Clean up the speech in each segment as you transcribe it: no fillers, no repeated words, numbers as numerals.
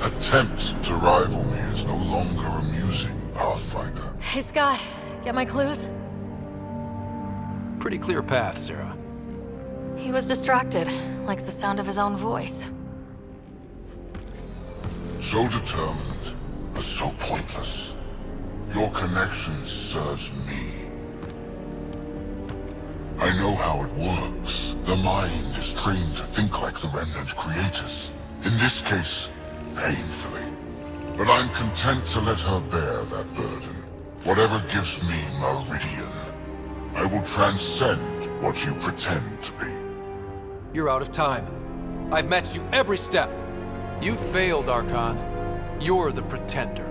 attempt to rival me is no longer amusing, Pathfinder. Hey, Scott. Get my clues? Pretty clear path, Sarah. He was distracted. Likes the sound of his own voice. So determined, but so pointless. Your connection serves me. I know how it works. The mind is trained to think like the Remnant creators. In this case, painfully. But I'm content to let her bear that burden. Whatever gives me Meridian, I will transcend what you pretend to be. You're out of time. I've matched you every step. You failed, Archon. You're the pretender.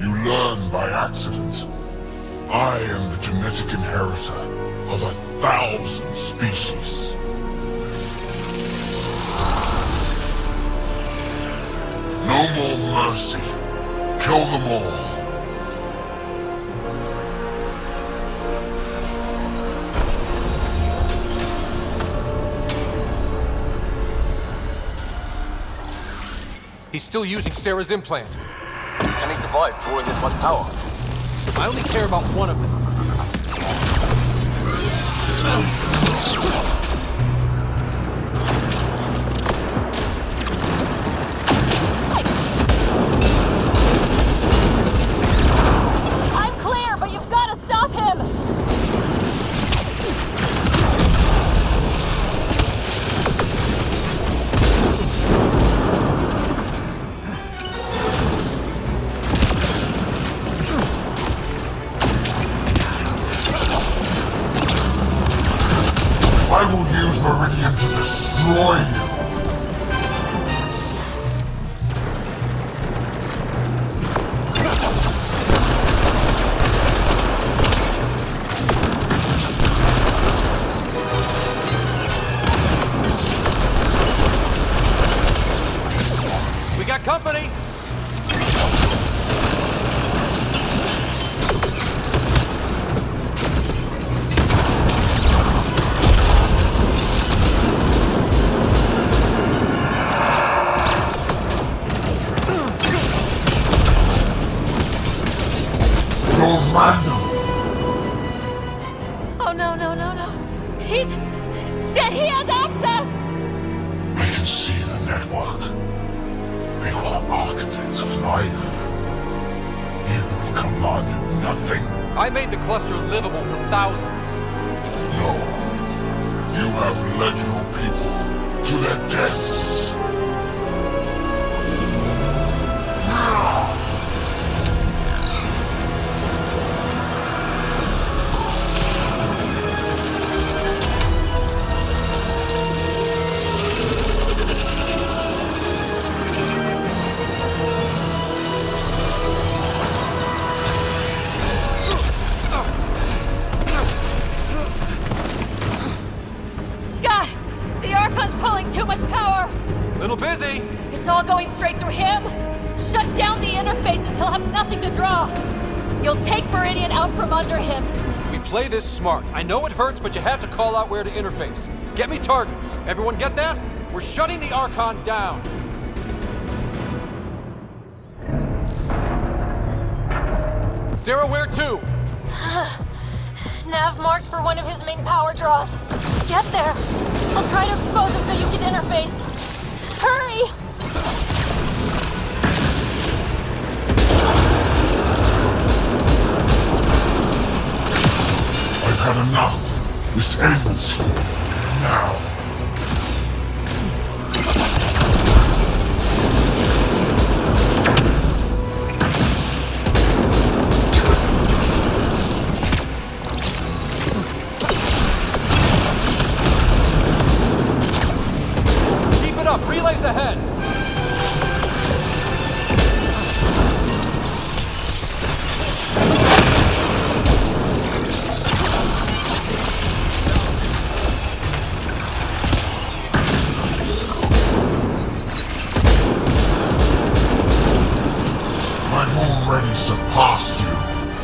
You learn by accident. I am the genetic inheritor of 1,000 species. No more mercy. Kill them all. He's still using Sarah's implant. Can he survive drawing this much power? I only care about one of them. I'm clear, but you've got to stop him! I will use Meridian to destroy you. We got company! You're random. Oh, no. He's... Shit, he has access! I can see the network. They are architects of life. You commanded nothing. I made the cluster livable for thousands. No. You have led your people to their deaths. Scott! The Archon's pulling too much power! Little busy. It's all going straight through him! Shut down the interfaces, he'll have nothing to draw! You'll take Meridian out from under him! We play this smart. I know it hurts, but you have to call out where to interface. Get me targets. Everyone get that? We're shutting the Archon down. Sarah, where to? Nav marked for one of his main power draws. Get there! I'll try to expose him so you can interface. Hurry! I've had enough. This ends now. Keep it up. Relays ahead. I've already surpassed you.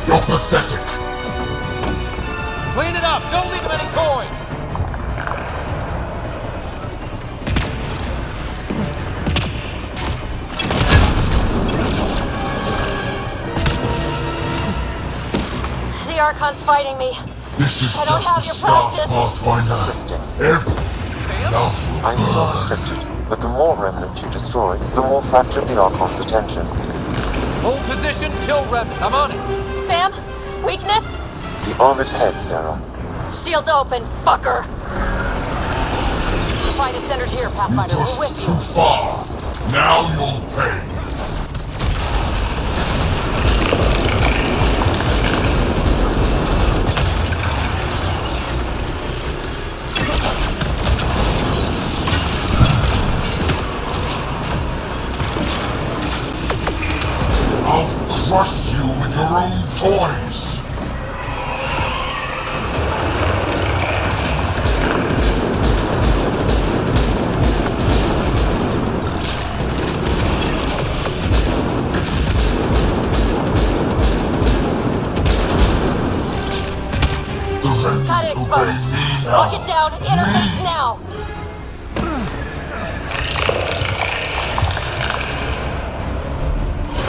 You're pathetic. Clean it up. Don't leave him any toys. the Archon's fighting me. This is I don't just have the your start, practice. Pathfinder. Interesting. Every love will I'm still burn. restricted, but the more remnant you destroy, the more fractured the Archon's attention. Hold position, kill remnant. I'm on it. Sam? Weakness? The armored head, Sarah. Shields open, fucker! Fight is centered here, You Pathfinder. We're pushed with too you. far. Now you'll pay. I'll crush you with your own toys. The Got it remnant exposed. obey me now. Lock it down. Interface now.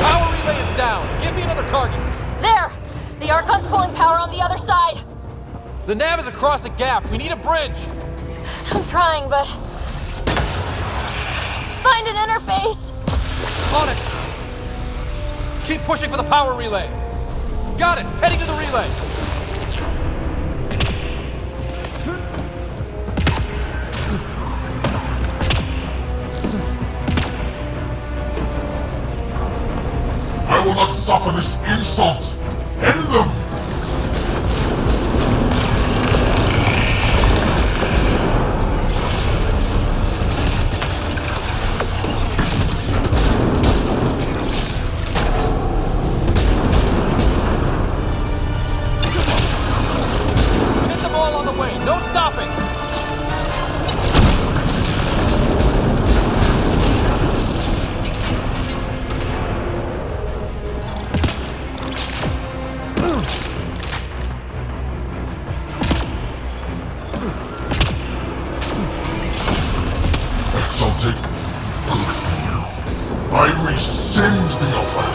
Power relay is down. Give me another target. There! The Archon's pulling power on the other side. The nav is across a gap. We need a bridge. I'm trying, but... Find an interface! On it. Keep pushing for the power relay. Got it. Heading to the relay. I will not suffer this insult! End them! Hit them all on the way. No stopping. Exalted, good for you. I rescind the offer.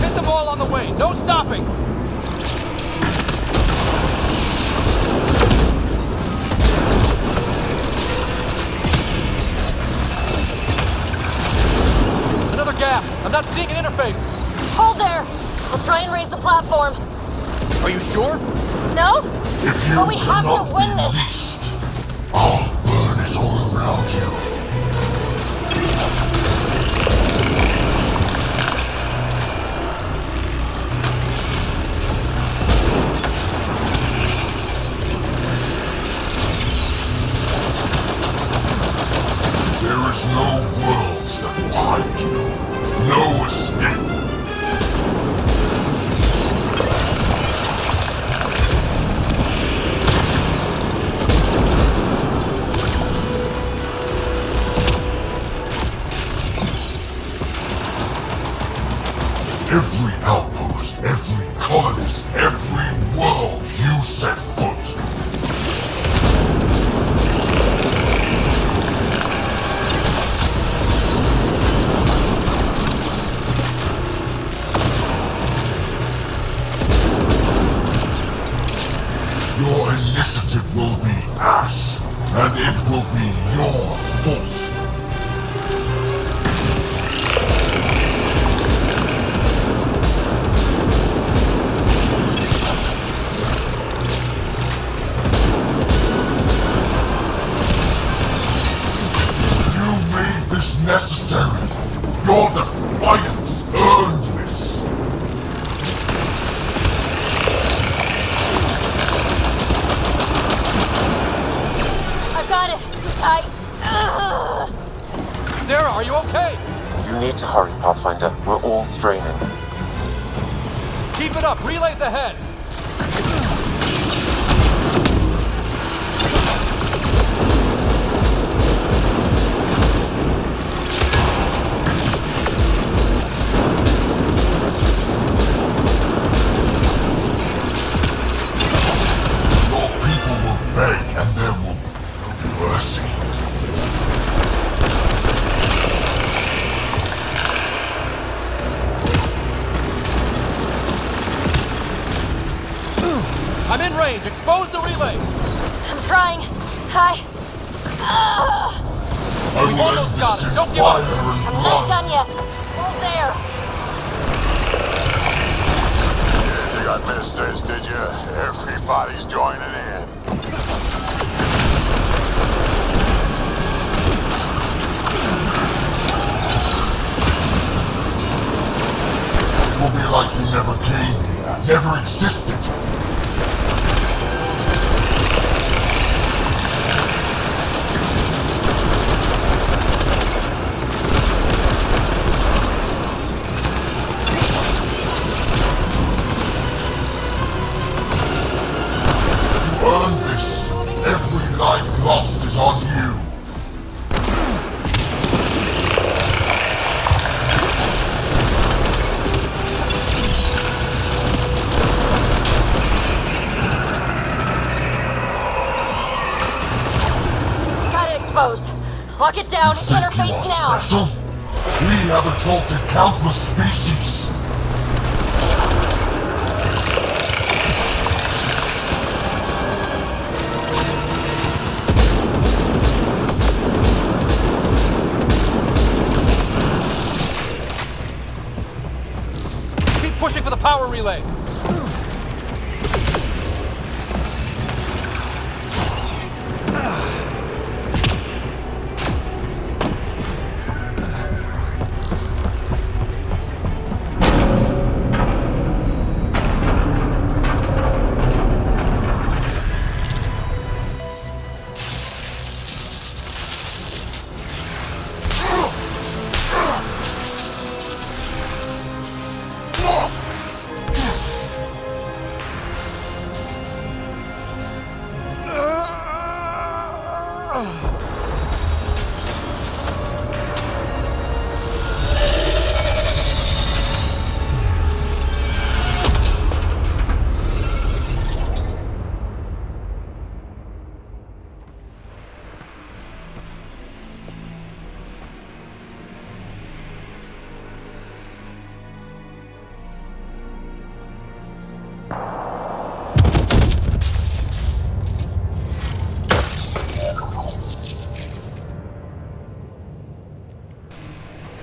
Hit them all on the way. No stopping. Another gap. I'm not seeing an interface. Hold there! We'll try and raise the platform. Are you sure? No? If you But we have cannot to win be this. reached, I'll burn it all around you. There is no worlds that will hide you. No escape. Every outpost, every colonist, every world you set foot. Your initiative will be ash, and it will be your fault. You made this necessary. Your defiance earned this. I've got it. Sarah, are you okay? You need to hurry, Pathfinder. We're all straining. Keep it up. Relays ahead. range. Expose the relay. I'm trying. I... I We've will almost end got this it. in Don't give up. fire and I'm blood. not done yet. Hold there. You got ministers, did you? Everybody's joining in. It will be like you never came here, never existed. You earned this. Every life lost is on you. Got it exposed. Lock it down. Think you Interface are now. special? We have exalted countless species. Keep pushing for the power relay.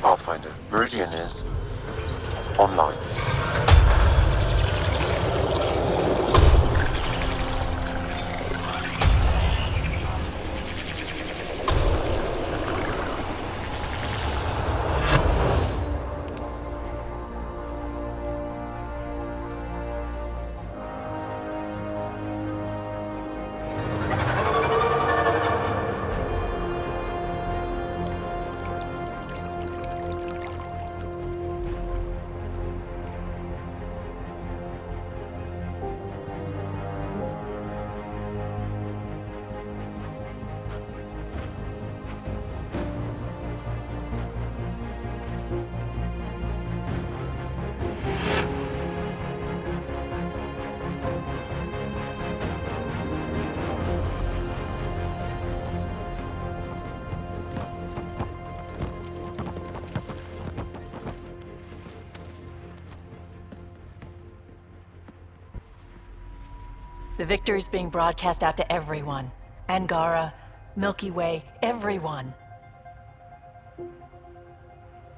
Pathfinder, Meridian is online. The victory's being broadcast out to everyone. Angara, Milky Way, everyone.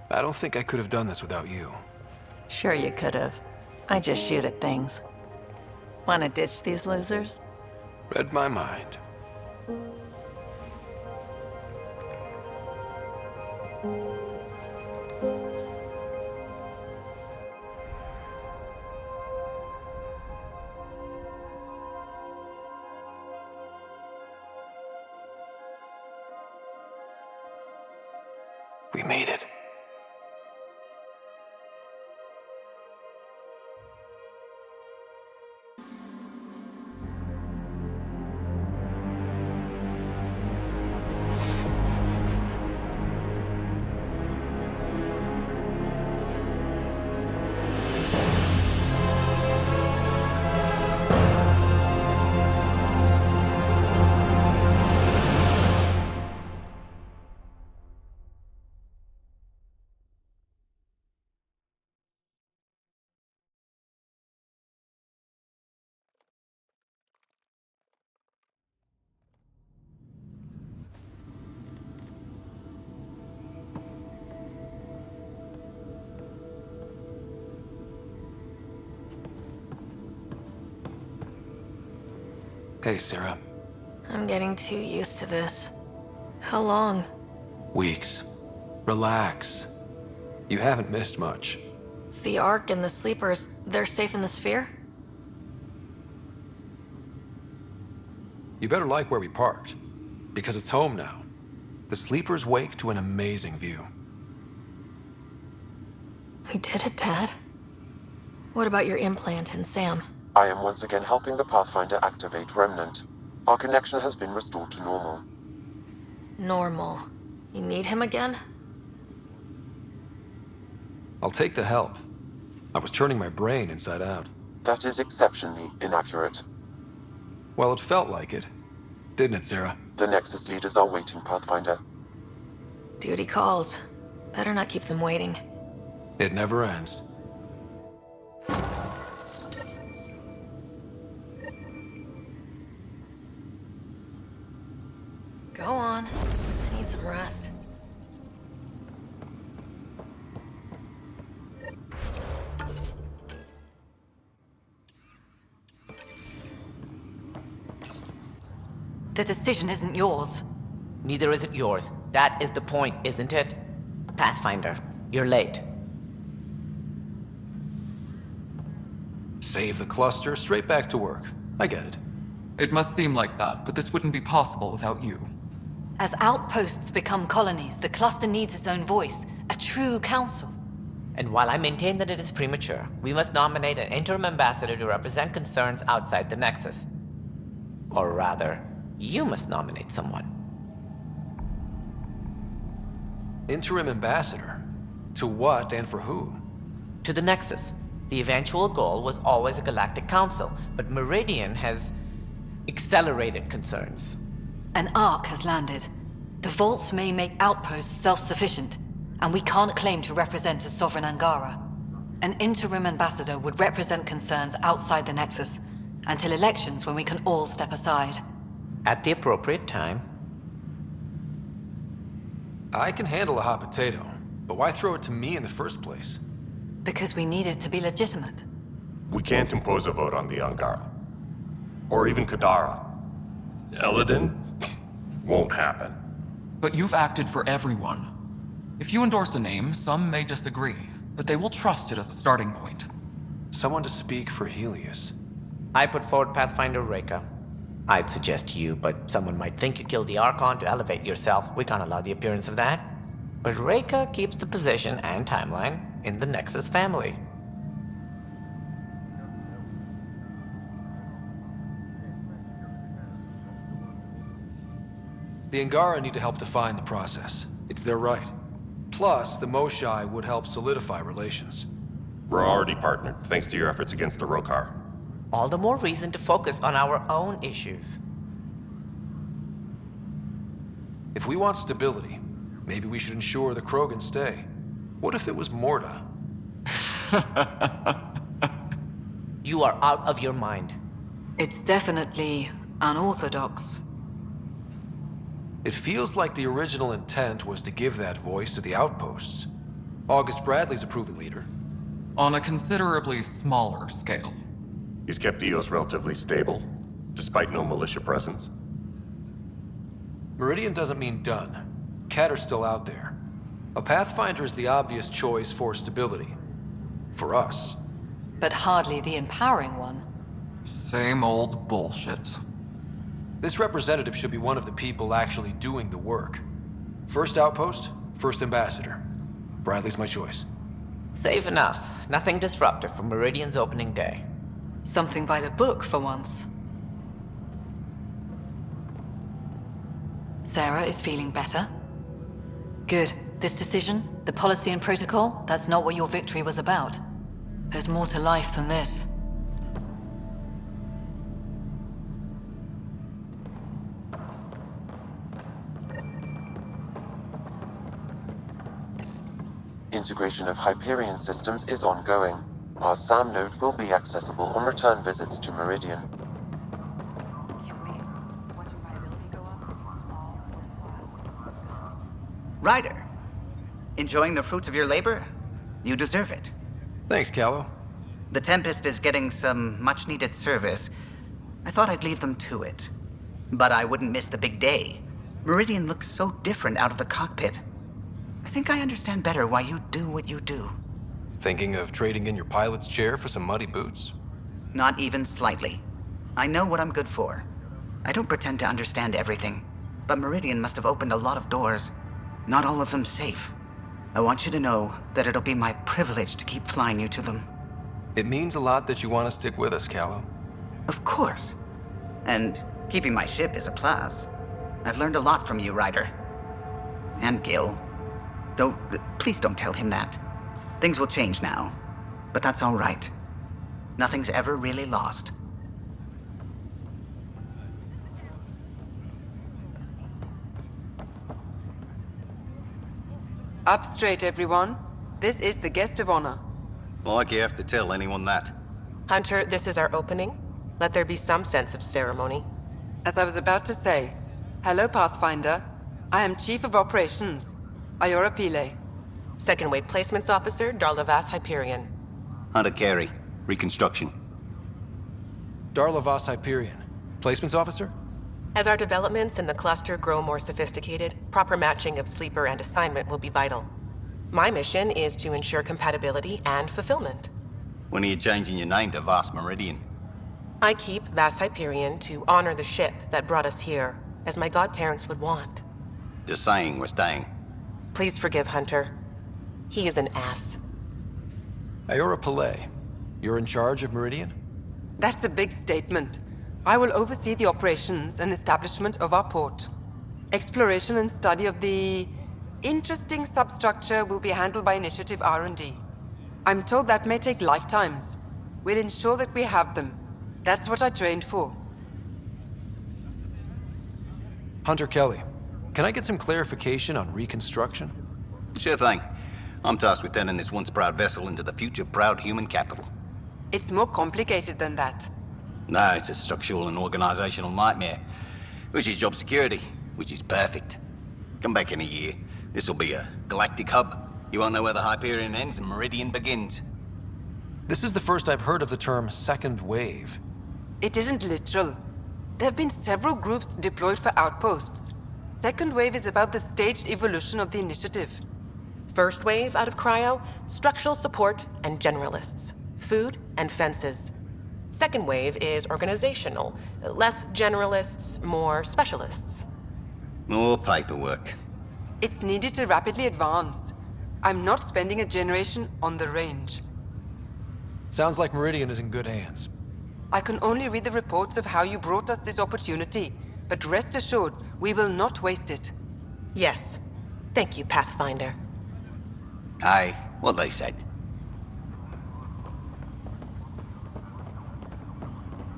I don't think I could have done this without you. Sure you could have. I just shoot at things. Wanna ditch these losers? Read my mind. We made it. Hey, Sarah. I'm getting too used to this. How long? Weeks. Relax. You haven't missed much. The Ark and the Sleepers, they're safe in the sphere? You better like where we parked, because it's home now. The Sleepers wake to an amazing view. We did it, Dad. What about your implant and Sam? I am once again helping the Pathfinder activate Remnant. Our connection has been restored to normal. Normal. You need him again? I'll take the help. I was turning my brain inside out. That is exceptionally inaccurate. Well, it felt like it. Didn't it, Sarah? The Nexus leaders are waiting, Pathfinder. Duty calls. Better not keep them waiting. It never ends. Go on. I need some rest. The decision isn't yours. Neither is it yours. That is the point, isn't it? Pathfinder, you're late. Save the cluster, straight back to work. I get it. It must seem like that, but this wouldn't be possible without you. As outposts become colonies, the cluster needs its own voice, a true council. And while I maintain that it is premature, we must nominate an interim ambassador to represent concerns outside the Nexus. Or rather, you must nominate someone. Interim ambassador? To what and for who? To the Nexus. The eventual goal was always a galactic council, but Meridian has accelerated concerns. An Ark has landed. The vaults may make outposts self-sufficient, and we can't claim to represent a sovereign Angara. An interim ambassador would represent concerns outside the Nexus, until elections when we can all step aside. At the appropriate time. I can handle a hot potato, but why throw it to me in the first place? Because we need it to be legitimate. We can't impose a vote on the Angara. Or even Kadara. Eladin? Won't happen. But you've acted for everyone. If you endorse a name, some may disagree, but they will trust it as a starting point. Someone to speak for Helios. I put forward Pathfinder Reka. I'd suggest you, but someone might think you killed the Archon to elevate yourself. We can't allow the appearance of that. But Reka keeps the position and timeline in the Nexus family. The Angara need to help define the process. It's their right. Plus, the Moshai would help solidify relations. We're already partnered, thanks to your efforts against the Rokar. All the more reason to focus on our own issues. If we want stability, maybe we should ensure the Krogan stay. What if it was Morda? You are out of your mind. It's definitely unorthodox. It feels like the original intent was to give that voice to the outposts. August Bradley's a proven leader. On a considerably smaller scale. He's kept EOS relatively stable, despite no militia presence. Meridian doesn't mean done. Catter's still out there. A Pathfinder is the obvious choice for stability. For us. But hardly the empowering one. Same old bullshit. This representative should be one of the people actually doing the work. First outpost, first ambassador. Bradley's my choice. Safe enough. Nothing disruptive for Meridian's opening day. Something by the book for once. Sarah is feeling better? Good. This decision, the policy and protocol, that's not what your victory was about. There's more to life than this. Integration of Hyperion systems is ongoing. Our SAM node will be accessible on return visits to Meridian. Ryder, enjoying the fruits of your labor? You deserve it. Thanks, Callow. The Tempest is getting some much-needed service. I thought I'd leave them to it. But I wouldn't miss the big day. Meridian looks so different out of the cockpit. I think I understand better why you do what you do. Thinking of trading in your pilot's chair for some muddy boots? Not even slightly. I know what I'm good for. I don't pretend to understand everything, but Meridian must have opened a lot of doors. Not all of them safe. I want you to know that it'll be my privilege to keep flying you to them. It means a lot that you want to stick with us, Callow. Of course. And keeping my ship is a plus. I've learned a lot from you, Ryder. And Gil. Though, please don't tell him that. Things will change now. But that's all right. Nothing's ever really lost. Up straight, everyone. This is the guest of honor. Like you have to tell anyone that. Hunter, this is our opening. Let there be some sense of ceremony. As I was about to say, hello, Pathfinder. I am Chief of Operations, Ayora Pile. Second Wave Placements Officer, Darlavas Hyperion. Hunter Carey, Reconstruction. Darlavas Hyperion. Placements Officer? As our developments in the cluster grow more sophisticated, proper matching of sleeper and assignment will be vital. My mission is to ensure compatibility and fulfillment. When are you changing your name to Vast Meridian? I keep Vas Hyperion to honor the ship that brought us here, as my godparents would want. Just saying we're staying. Please forgive Hunter. He is an ass. Ayora Pillay, you're in charge of Meridian? That's a big statement. I will oversee the operations and establishment of our port. Exploration and study of the interesting substructure will be handled by Initiative R&D. I'm told that may take lifetimes. We'll ensure that we have them. That's what I trained for. Hunter Kelly, can I get some clarification on reconstruction? Sure thing. I'm tasked with turning this once proud vessel into the future proud human capital. It's more complicated than that. No, it's a structural and organizational nightmare. Which is job security, which is perfect. Come back in a year. This'll be a galactic hub. You won't know where the Hyperion ends and Meridian begins. This is the first I've heard of the term second wave. It isn't literal. There have been several groups deployed for outposts. Second wave is about the staged evolution of the initiative. First wave out of cryo, structural support and generalists. Food and fences. Second wave is organizational. Less generalists, more specialists. More paperwork. It's needed to rapidly advance. I'm not spending a generation on the range. Sounds like Meridian is in good hands. I can only read the reports of how you brought us this opportunity, but rest assured, we will not waste it. Yes. Thank you, Pathfinder. Aye, what they said.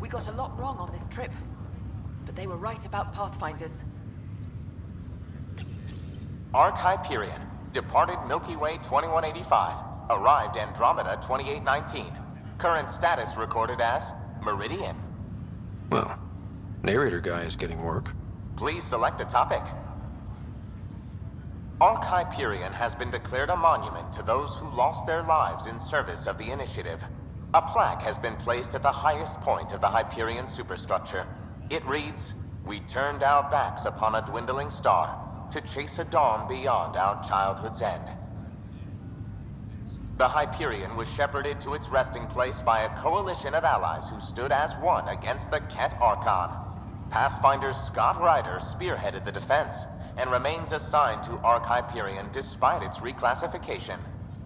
We got a lot wrong on this trip, but they were right about Pathfinders. Arc Hyperion, departed Milky Way 2185, arrived Andromeda 2819. Current status recorded as Meridian. Well, narrator guy is getting work. Please select a topic. Arc Hyperion has been declared a monument to those who lost their lives in service of the Initiative. A plaque has been placed at the highest point of the Hyperion superstructure. It reads, "We turned our backs upon a dwindling star to chase a dawn beyond our childhood's end." The Hyperion was shepherded to its resting place by a coalition of allies who stood as one against the Ket Archon. Pathfinder Scott Ryder spearheaded the defense and remains assigned to Arc Hyperion despite its reclassification.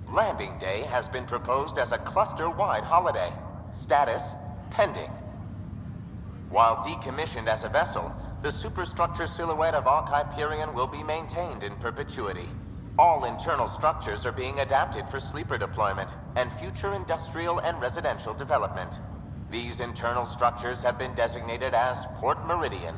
Landing Day has been proposed as a cluster-wide holiday. Status, pending. While decommissioned as a vessel, the superstructure silhouette of Arc Hyperion will be maintained in perpetuity. All internal structures are being adapted for sleeper deployment and future industrial and residential development. These internal structures have been designated as Port Meridian.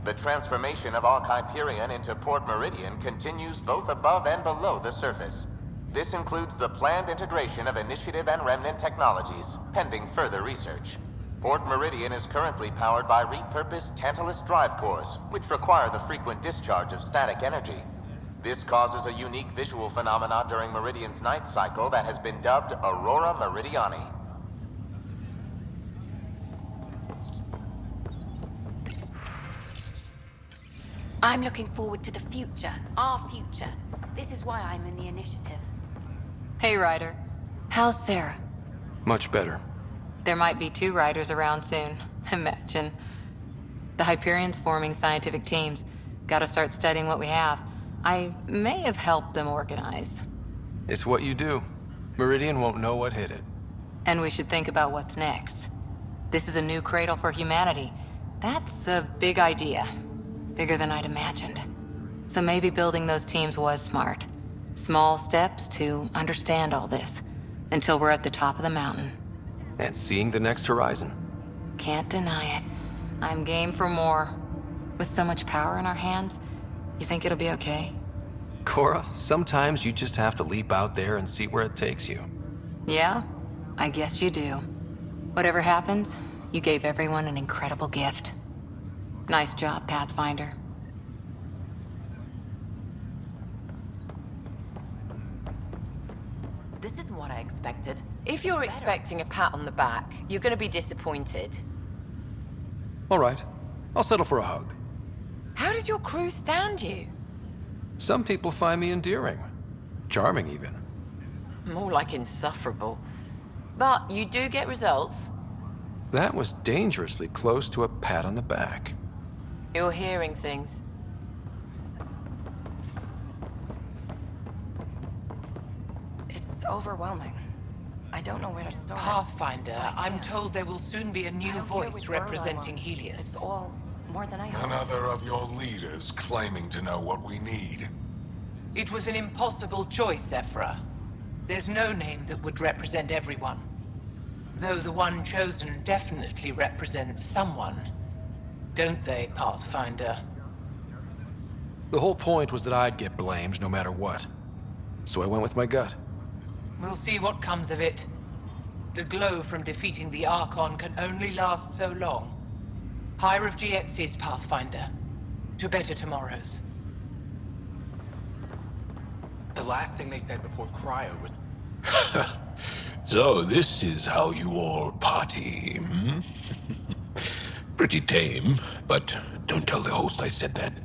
The transformation of Arc Hyperion into Port Meridian continues both above and below the surface. This includes the planned integration of Initiative and Remnant technologies, pending further research. Port Meridian is currently powered by repurposed Tantalus drive cores, which require the frequent discharge of static energy. This causes a unique visual phenomena during Meridian's night cycle that has been dubbed Aurora Meridiani. I'm looking forward to the future, our future. This is why I'm in the initiative. Hey, Ryder. How's Sarah? Much better. There might be 2 Ryders around soon. Imagine. The Hyperion's forming scientific teams. Gotta start studying what we have. I may have helped them organize. It's what you do. Meridian won't know what hit it. And we should think about what's next. This is a new cradle for humanity. That's a big idea. Bigger than I'd imagined. So maybe building those teams was smart. Small steps to understand all this. Until we're at the top of the mountain. And seeing the next horizon. Can't deny it. I'm game for more. With so much power in our hands, you think it'll be okay? Cora, sometimes you just have to leap out there and see where it takes you. Yeah? I guess you do. Whatever happens, you gave everyone an incredible gift. Nice job, Pathfinder. This isn't what I expected. If you're expecting a pat on the back, you're gonna be disappointed. All right. I'll settle for a hug. How does your crew stand you? Some people find me endearing. Charming, even. More like insufferable. But you do get results. That was dangerously close to a pat on the back. You're hearing things. It's overwhelming. I don't know where to start. Pathfinder, I'm told there will soon be a new voice representing Helios. It's all more than I hoped. Another of your leaders claiming to know what we need. It was an impossible choice, Ephra. There's no name that would represent everyone. Though the one chosen definitely represents someone. Don't they, Pathfinder? The whole point was that I'd get blamed no matter what. So I went with my gut. We'll see what comes of it. The glow from defeating the Archon can only last so long. Higher of GX's, Pathfinder. To better tomorrows. The last thing they said before Cryo was... So this is how you all party, hmm? Pretty tame, but don't tell the host I said that.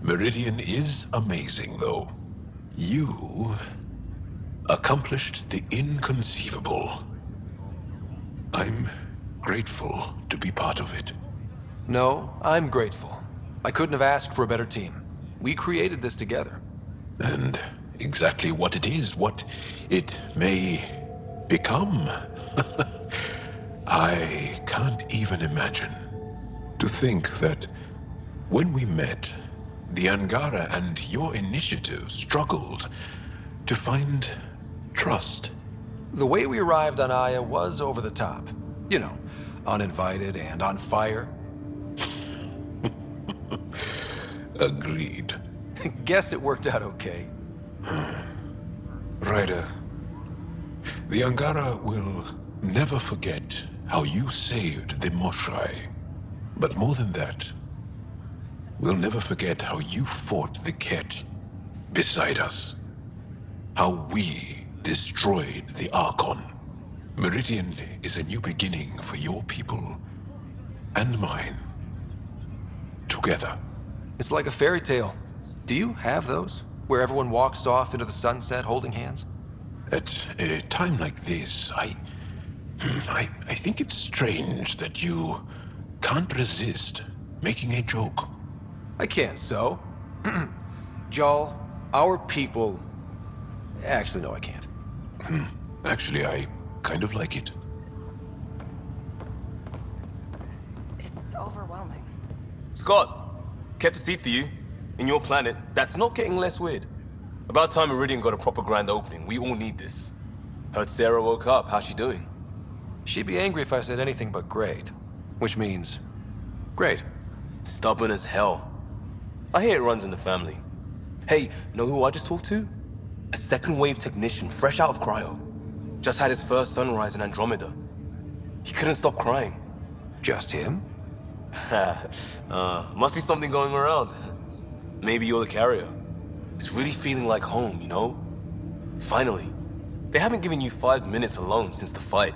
Meridian is amazing, though. You accomplished the inconceivable. I'm grateful to be part of it. No, I'm grateful. I couldn't have asked for a better team. We created this together. And exactly what it is, what it may become. I can't even imagine. To think that when we met, the Angara and your initiative struggled to find trust. The way we arrived on Aya was over the top. You know, uninvited and on fire. Agreed. Guess it worked out okay. Ryder, the Angara will never forget how you saved the Moshai. But more than that, we'll never forget how you fought the Ket beside us. How we destroyed the Archon. Meridian is a new beginning for your people and mine. Together. It's like a fairy tale. Do you have those? Where everyone walks off into the sunset holding hands? At a time like this, I think it's strange that you can't resist making a joke. I can't, so. Jal, our people... Actually, no, I can't. Actually, I kind of like it. It's overwhelming. Scott, kept a seat for you. In your planet, that's not getting less weird. About time Meridian got a proper grand opening. We all need this. Heard Sarah woke up. How's she doing? She'd be angry if I said anything but great. Which means... great. Stubborn as hell. I hear it runs in the family. Hey, know who I just talked to? A second wave technician, fresh out of cryo. Just had his first sunrise in Andromeda. He couldn't stop crying. Just him? Must be something going around. Maybe you're the carrier. It's really feeling like home, you know? Finally. They haven't given you 5 minutes alone since the fight.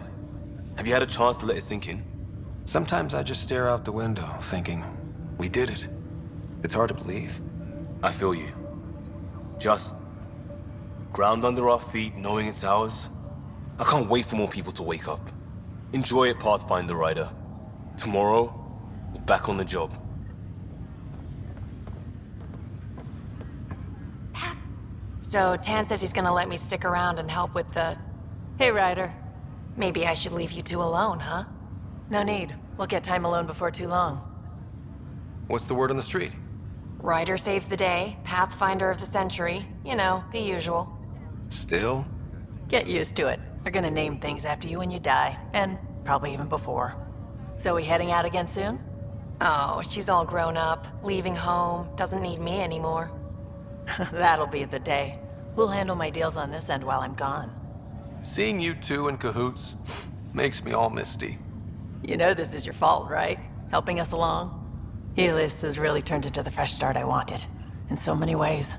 Have you had a chance to let it sink in? Sometimes I just stare out the window, thinking, we did it. It's hard to believe. I feel you. Just ground under our feet, knowing it's ours. I can't wait for more people to wake up. Enjoy it, Pathfinder Rider. Tomorrow, we're back on the job. So Tan says he's gonna let me stick around and help with the... Hey, Ryder. Maybe I should leave you two alone, huh? No need. We'll get time alone before too long. What's the word on the street? Ryder saves the day, Pathfinder of the century. You know, the usual. Still? Get used to it. They're gonna name things after you when you die, and probably even before. So we heading out again soon? Oh, she's all grown up, leaving home, doesn't need me anymore. That'll be the day. We'll handle my deals on this end while I'm gone. Seeing you two in cahoots makes me all misty. You know this is your fault, right? Helping us along? Helios has really turned into the fresh start I wanted, in so many ways.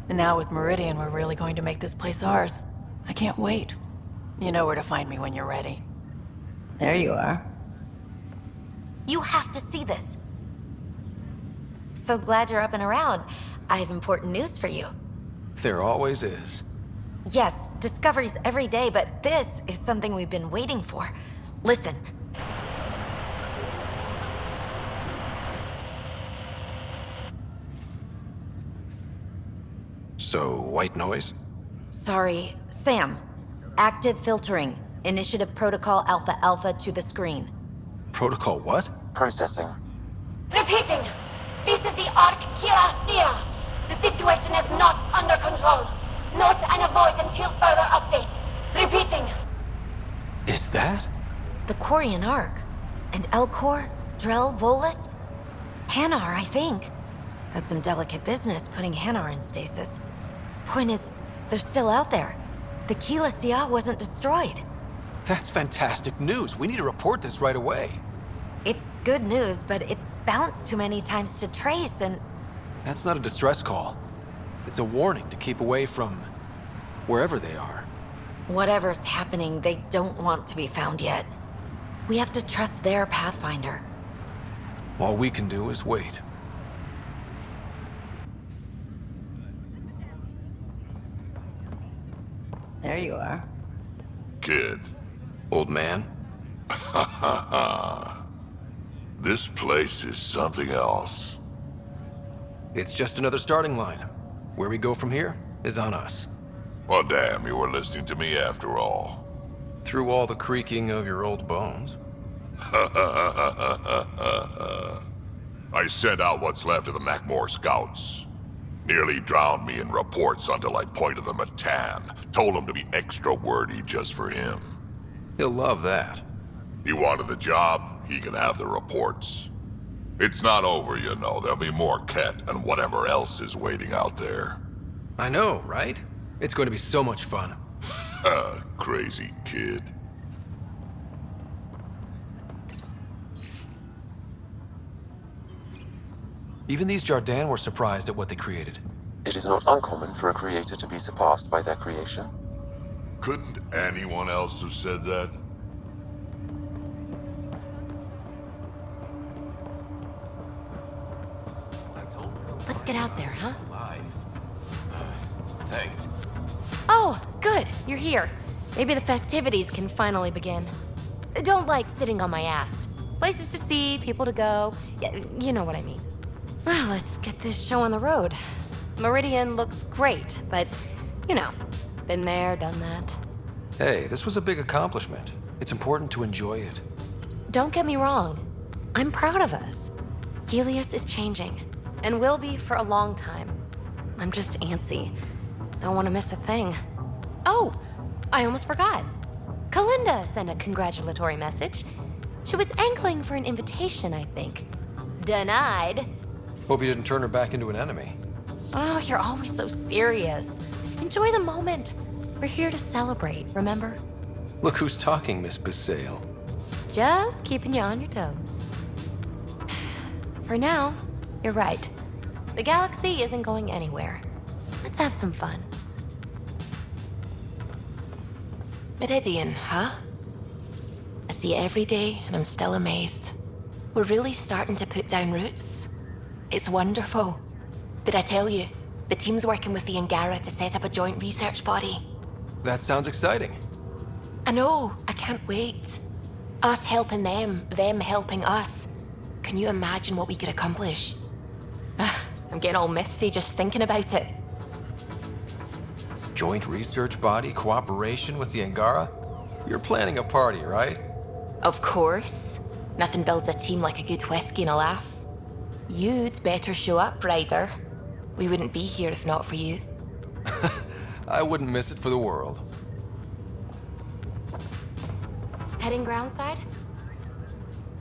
And now with Meridian, we're really going to make this place ours. I can't wait. You know where to find me when you're ready. There you are. You have to see this. So glad you're up and around. I have important news for you. There always is. Yes, discoveries every day, but this is something we've been waiting for. Listen. So, white noise? Sorry, Sam. Active filtering. Initiative Protocol Alpha Alpha to the screen. Protocol what? Processing. Repeating. This is the Arc Kira. The situation is not under control. Note and avoid until further updates. Repeating. Is that? The Quarian Arc. And Elcor, Drell, Volus? Hanar, I think. That's some delicate business, putting Hanar in stasis. Point is, they're still out there. The Keela Sia wasn't destroyed. That's fantastic news. We need to report this right away. It's good news, but it bounced too many times to trace, and... That's not a distress call. It's a warning to keep away from wherever they are. Whatever's happening, they don't want to be found yet. We have to trust their Pathfinder. All we can do is wait. There you are. Kid. Old man? Ha ha ha. This place is something else. It's just another starting line. Where we go from here is on us. Well, damn, you were listening to me after all. Through all the creaking of your old bones. I sent out what's left of the Macmore scouts. Nearly drowned me in reports until I pointed them at Tan. Told him to be extra wordy just for him. He'll love that. He wanted the job, he can have the reports. It's not over, you know. There'll be more Ket and whatever else is waiting out there. I know, right? It's going to be so much fun. Crazy kid. Even these Jardin were surprised at what they created. It is not uncommon for a creator to be surpassed by their creation. Couldn't anyone else have said that? Let's get out there, huh? Thanks. Oh, good. You're here. Maybe the festivities can finally begin. Don't like sitting on my ass. Places to see, people to go. Yeah, you know what I mean. Well, let's get this show on the road. Meridian looks great, but, you know, been there, done that. Hey, this was a big accomplishment. It's important to enjoy it. Don't get me wrong. I'm proud of us. Helios is changing, and will be for a long time. I'm just antsy. Don't want to miss a thing. Oh, I almost forgot. Kalinda sent a congratulatory message. She was angling for an invitation, I think. Denied. Hope you didn't turn her back into an enemy. Oh, you're always so serious. Enjoy the moment. We're here to celebrate, remember? Look who's talking, Miss Basale. Just keeping you on your toes. For now, you're right. The galaxy isn't going anywhere. Let's have some fun. Meridian, huh? I see it every day, and I'm still amazed. We're really starting to put down roots. It's wonderful. Did I tell you? The team's working with the Angara to set up a joint research body. That sounds exciting. I know, I can't wait. Us helping them helping us. Can you imagine what we could accomplish? I'm getting all misty just thinking about it. Joint research body cooperation with the Angara? You're planning a party, right? Of course. Nothing builds a team like a good whiskey and a laugh. You'd better show up, Ryder. We wouldn't be here if not for you. I wouldn't miss it for the world. Heading groundside?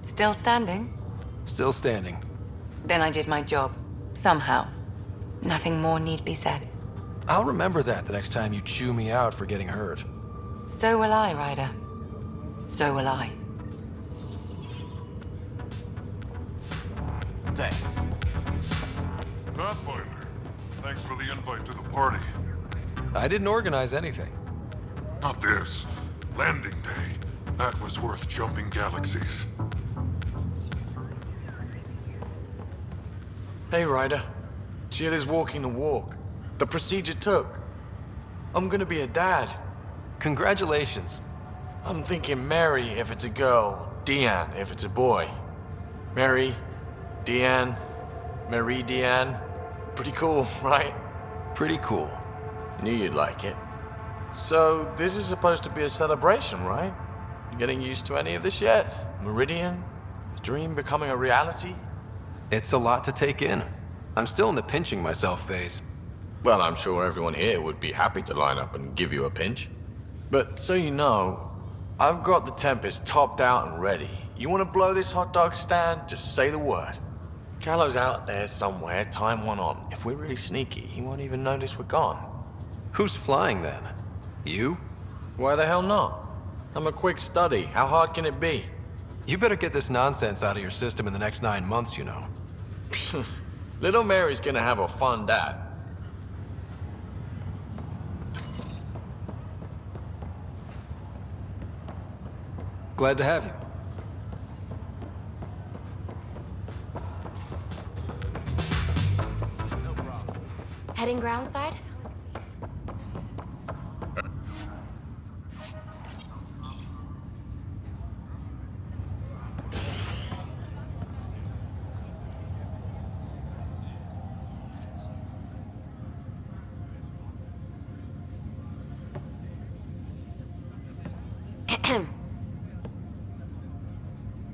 Still standing? Still standing. Then I did my job. Somehow. Nothing more need be said. I'll remember that the next time you chew me out for getting hurt. So will I, Ryder. So will I. Thanks. Pathfinder, thanks for the invite to the party. I didn't organize anything. Not this. Landing day. That was worth jumping galaxies. Hey, Ryder. Jill is walking the walk. The procedure took. I'm gonna be a dad. Congratulations. I'm thinking Mary if it's a girl, Deanne if it's a boy. Mary, Deanne, Marie Deanne. Pretty cool, right? Pretty cool. Knew you'd like it. So, this is supposed to be a celebration, right? You getting used to any of this yet? Meridian? The dream becoming a reality? It's a lot to take in. I'm still in the pinching myself phase. Well, I'm sure everyone here would be happy to line up and give you a pinch. But so you know, I've got the Tempest topped out and ready. You want to blow this hot dog stand? Just say the word. Callow's out there somewhere, time one on. If we're really sneaky, he won't even notice we're gone. Who's flying then? You? Why the hell not? I'm a quick study. How hard can it be? You better get this nonsense out of your system in the next 9 months, you know. Little Mary's gonna have a fun dad. Glad to have you. Heading groundside?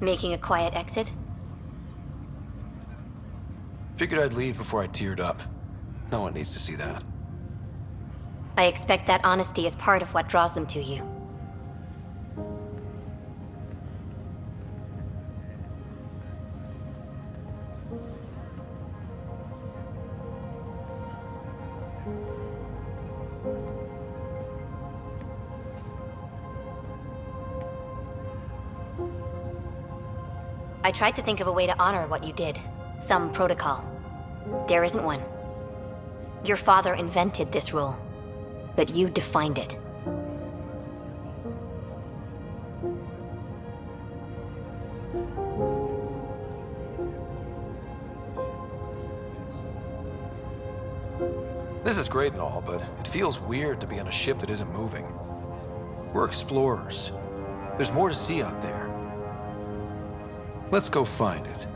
Making a quiet exit? Figured I'd leave before I teared up. No one needs to see that. I expect that honesty is part of what draws them to you. I tried to think of a way to honor what you did. Some protocol. There isn't one. Your father invented this rule, but you defined it. This is great and all, but it feels weird to be on a ship that isn't moving. We're explorers. There's more to see out there. Let's go find it.